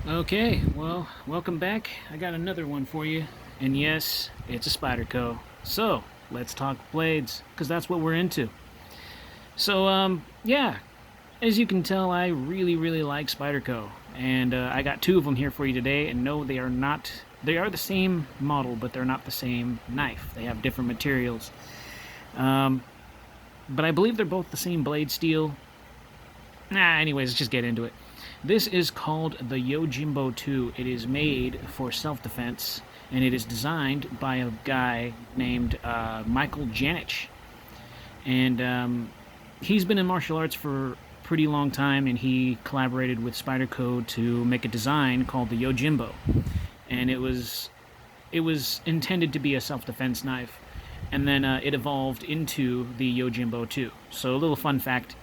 Okay, well, welcome back. I got another one for you. And yes, it's a Spyderco. So, let's talk blades, because that's what we're into. So, yeah, as you can tell, I really like Spyderco. And I got two of them here for you today. And no, they are not, they are the same model, but they're not the same knife. They have different materials. But I believe they're both the same blade steel. Anyways, let's just get into it. This is called the Yojimbo 2. It is made for self-defense, and it is designed by a guy named Michael Janich. And he's been in martial arts for a pretty long time, and he collaborated with Spyderco to make a design called the Yojimbo. And it was intended to be a self-defense knife, and then it evolved into the Yojimbo 2. So a little fun fact.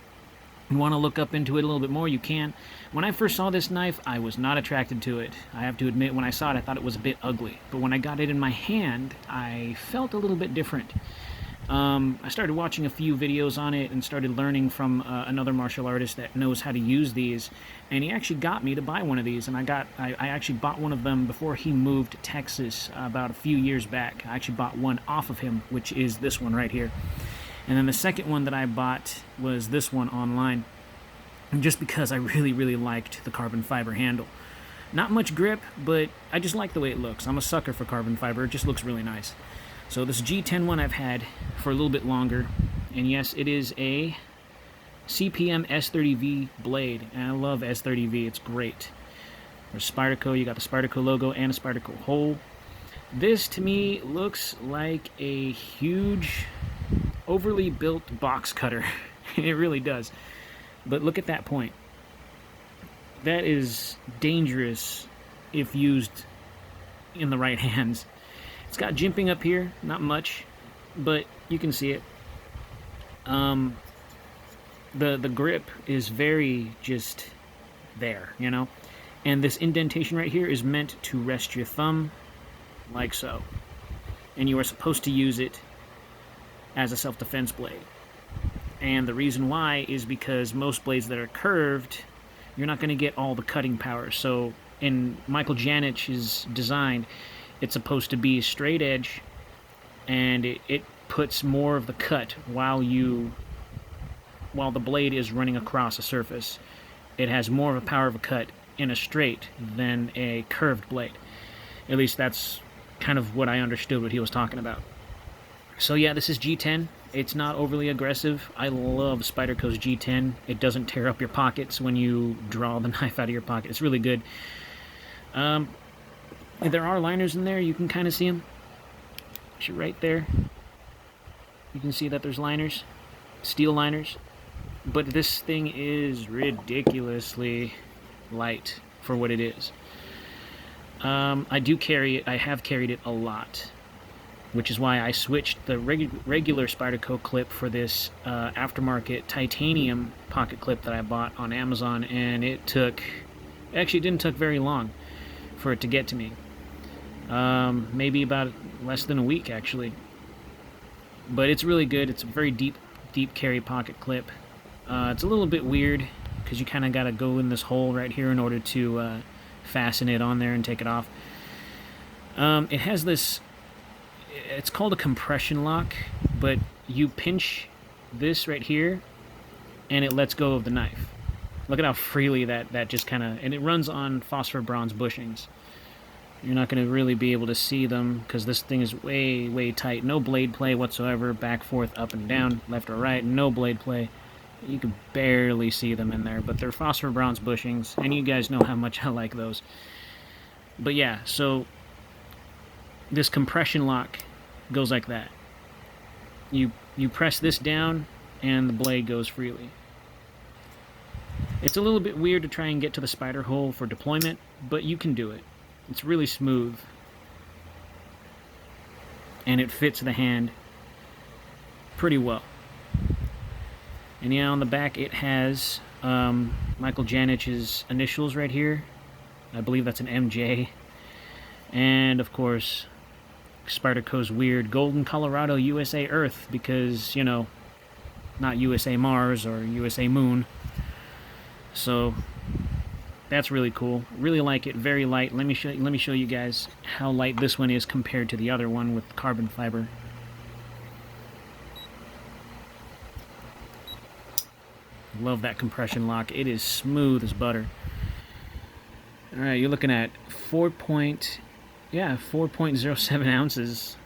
You want to look up into it a little bit more, you can. When I first saw this knife, I was not attracted to it. I have to admit, when I saw it, I thought it was a bit ugly. But when I got it in my hand, I felt a little bit different. I started watching a few videos on it and started learning from another martial artist that knows how to use these. And he actually got me to buy one of these. And I actually bought one of them before he moved to Texas about a few years back. I actually bought one off of him, which is this one right here. And then the second one that I bought was this one online, just because I really liked the carbon fiber handle. Not much grip, but I just like the way it looks. I'm a sucker for carbon fiber. It just looks really nice. So this G10 one I've had for a little bit longer, and yes, it is a Cpm S30v Blade, and I love S30v. It's great. There's Spyderco. You got the Spyderco logo and a Spyderco hole. This, to me, looks like a huge, overly built box cutter. It really does. But look at that point. That is dangerous if used in the right hands. It's got jimping up here, not much, but you can see it. The grip is very just there, you know? And this indentation right here is meant to rest your thumb, like so. And you are supposed to use it as a self-defense blade. And the reason why is because most blades that are curved, you're not going to get all the cutting power. So in Michael Janich's design, it's supposed to be straight edge, and it puts more of the cut while the blade is running across a surface. It has more of a power of a cut in a straight than a curved blade. At least that's kind of what I understood what he was talking about. So yeah, this is G10. It's not overly aggressive. I love Spyderco's G10. It doesn't tear up your pockets when you draw the knife out of your pocket. It's really good. There are liners in there. You can kind of see them. Actually, right there. You can see that there's liners. Steel liners. But this thing is ridiculously light for what it is. I do carry it. I have carried it a lot, which is why I switched the regular Spyderco clip for this aftermarket titanium pocket clip that I bought on Amazon, and it didn't take very long for it to get to me. Maybe about less than a week, actually. But it's really good. It's a very deep carry pocket clip. It's a little bit weird, because you kind of got to go in this hole right here in order to fasten it on there and take it off. It has this, it's called a compression lock, but you pinch this right here and it lets go of the knife. Look at how freely that just kind of, and it runs on phosphor bronze bushings. You're not going to really be able to see them because this thing is way tight. No blade play whatsoever, back, forth, up and down, left or right, no blade play. You can barely see them in there, but they're phosphor bronze bushings, and you guys know how much I like those. But yeah, so this compression lock goes like that. You press this down, and the blade goes freely. It's a little bit weird to try and get to the spider hole for deployment, but you can do it. It's really smooth, and it fits the hand pretty well. And yeah, on the back it has Michael Janich's initials right here. I believe that's an MJ. And of course, Spyderco's weird Golden, Colorado, USA, Earth, because, you know, not USA Mars or USA Moon. So That's really cool. Really like it. Very light. Let me show you guys how light this one is compared to the other one with carbon fiber. Love that compression lock. It is smooth as butter. All right, you're looking at 4.07 ounces.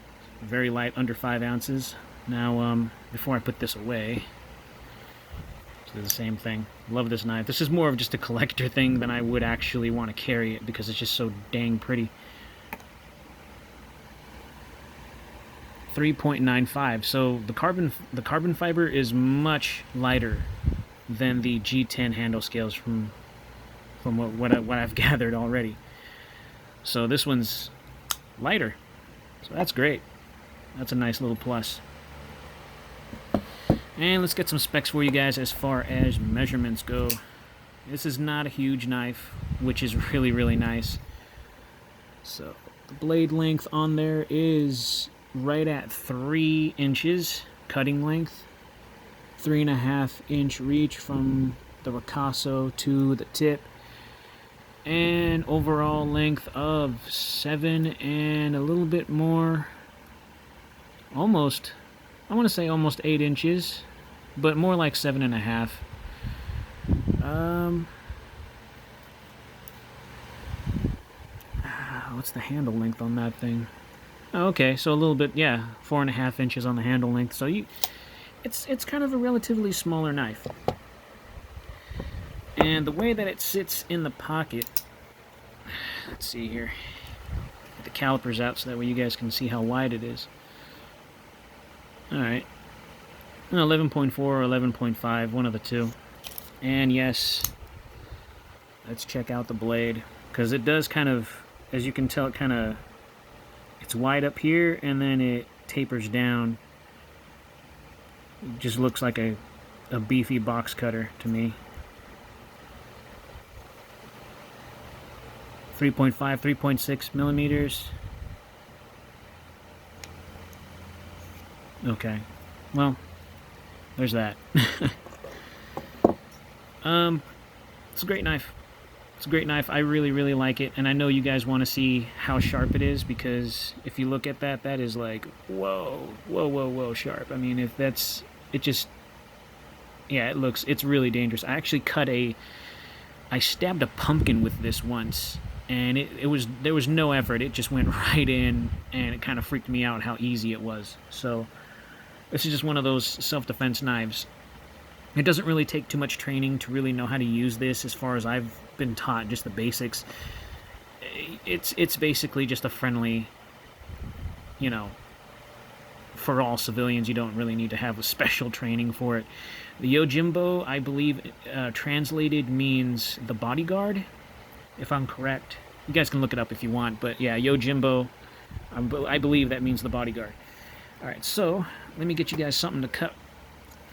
Very light, under 5 ounces. Now, before I put this away, do the same thing. Love this knife. This is more of just a collector thing than I would actually want to carry it because it's just so dang pretty. 3.95. So the carbon fiber is much lighter than the G10 handle scales from what I've gathered already. So this one's lighter. So that's great. That's a nice little plus. And let's get some specs for you guys as far as measurements go. This is not a huge knife, which is really, really nice. So the blade length on there is right at 3 inches cutting length. 3.5 inch reach from the ricasso to the tip. And overall length of 7 and a little bit more. Almost, I want to say almost 8 inches. But more like 7.5. What's the handle length on that thing? Oh, okay, so a little bit, yeah, 4.5 inches on the handle length. So it's kind of a relatively smaller knife. And the way that it sits in the pocket, let's see here. Get the calipers out so that way you guys can see how wide it is. All right. 11.4 or 11.5, one of the two. And yes, let's check out the blade, because it does kind of, as you can tell, it's wide up here and then it tapers down. It just looks like a beefy box cutter to me. 3.5, 3.6 millimeters. Okay, well, there's that. It's a great knife. It's a great knife. I really, really like it, and I know you guys want to see how sharp it is, because if you look at that, that is like, whoa, whoa, whoa, whoa, sharp. I mean, if that's, it just, yeah, it's really dangerous. I actually I stabbed a pumpkin with this once, and there was no effort. It just went right in, and it kind of freaked me out how easy it was. So this is just one of those self-defense knives. It doesn't really take too much training to really know how to use this, as far as I've been taught, just the basics. It's basically just a friendly, you know, for all civilians. You don't really need to have a special training for it. The Yojimbo, I believe, translated means the bodyguard, if I'm correct. You guys can look it up if you want, but yeah, Yojimbo, I believe that means the bodyguard. Alright, so let me get you guys something to cut.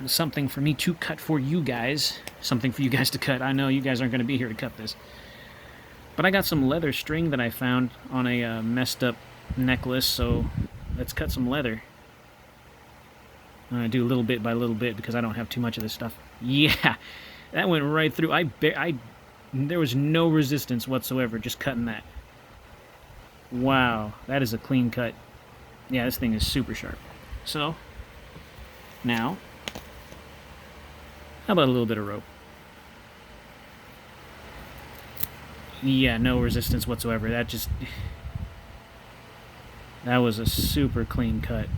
Something for me to cut for you guys. Something for you guys to cut. I know you guys aren't going to be here to cut this. But I got some leather string that I found on a messed up necklace, so let's cut some leather. I'm going to do little bit by little bit because I don't have too much of this stuff. Yeah, that went right through. There was no resistance whatsoever just cutting that. Wow, that is a clean cut. Yeah, this thing is super sharp. So, now, how about a little bit of rope? Yeah, no resistance whatsoever. That was a super clean cut.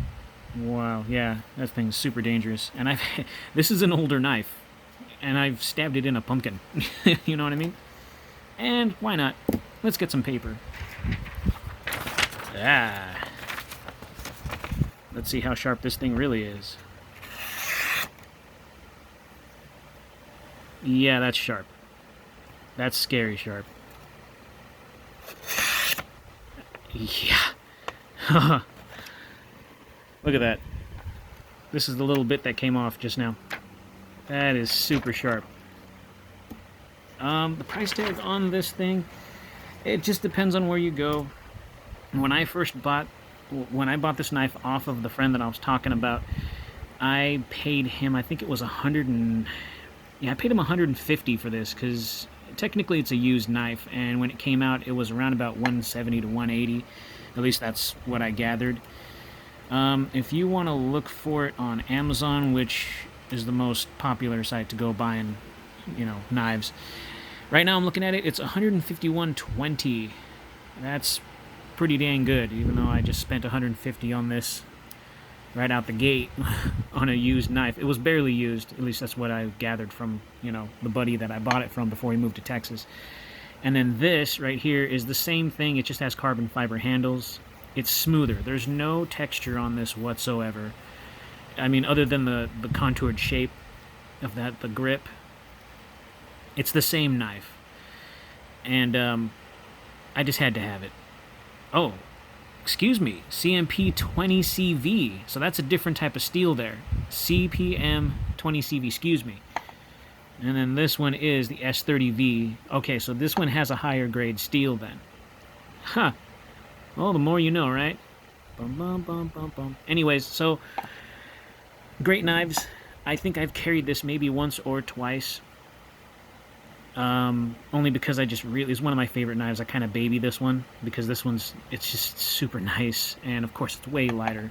Wow, yeah, that thing's super dangerous. And this is an older knife, and I've stabbed it in a pumpkin. You know what I mean? And why not? Let's get some paper. Ah. Let's see how sharp this thing really is. Yeah, that's sharp. That's scary sharp. Yeah. Look at that. This is the little bit that came off just now. That is super sharp. The price tag on this thing, it just depends on where you go. When I bought this knife off of the friend that I was talking about, I paid him, I think it was I paid him $150 for this, because technically it's a used knife, and when it came out, it was around about 170 to 180. At least that's what I gathered. If you want to look for it on Amazon, which is the most popular site to go buying, knives. Right now I'm looking at it, it's $151.20. That's pretty dang good, even though I just spent $150 on this right out the gate on a used knife. It was barely used, at least that's what I gathered from, the buddy that I bought it from before he moved to Texas. And then this right here is the same thing, it just has carbon fiber handles. It's smoother. There's no texture on this whatsoever. I mean, other than the contoured shape of the grip. It's the same knife. And I just had to have it. Oh, excuse me, CMP 20CV. So that's a different type of steel there. CPM 20CV, excuse me. And then this one is the S30v. Okay, so this one has a higher grade steel then. Huh. Well, the more you know, right? Bum, bum, bum, bum, bum. Anyways, so great knives. I think I've carried this maybe once or twice. Only because it's one of my favorite knives. I kind of baby this one because it's just super nice, and of course it's way lighter.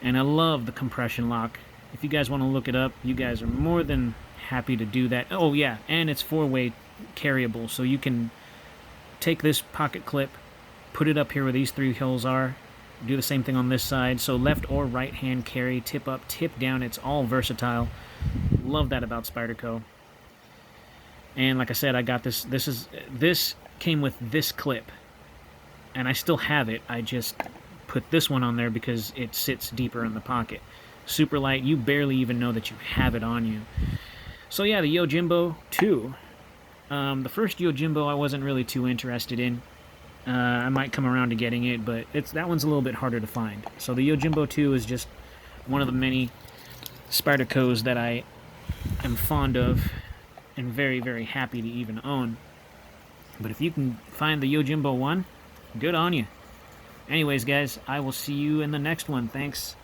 And I love the compression lock. If you guys want to look it up, you guys are more than happy to do that. Oh yeah, and it's 4-way carryable, so you can take this pocket clip, put it up here where these 3 holes are, do the same thing on this side, so left or right hand carry, tip up, tip down, it's all versatile. Love that about Spyderco. And like I said, I got this came with this clip, and I still have it. I just put this one on there because it sits deeper in the pocket. Super light, you barely even know that you have it on you. So yeah, the Yojimbo 2. The first Yojimbo I wasn't really too interested in. I might come around to getting it, but that one's a little bit harder to find. So the Yojimbo 2 is just one of the many Spydercos that I am fond of and very, very happy to even own. But if you can find the Yojimbo 1, good on you. Anyways, guys, I will see you in the next one. Thanks.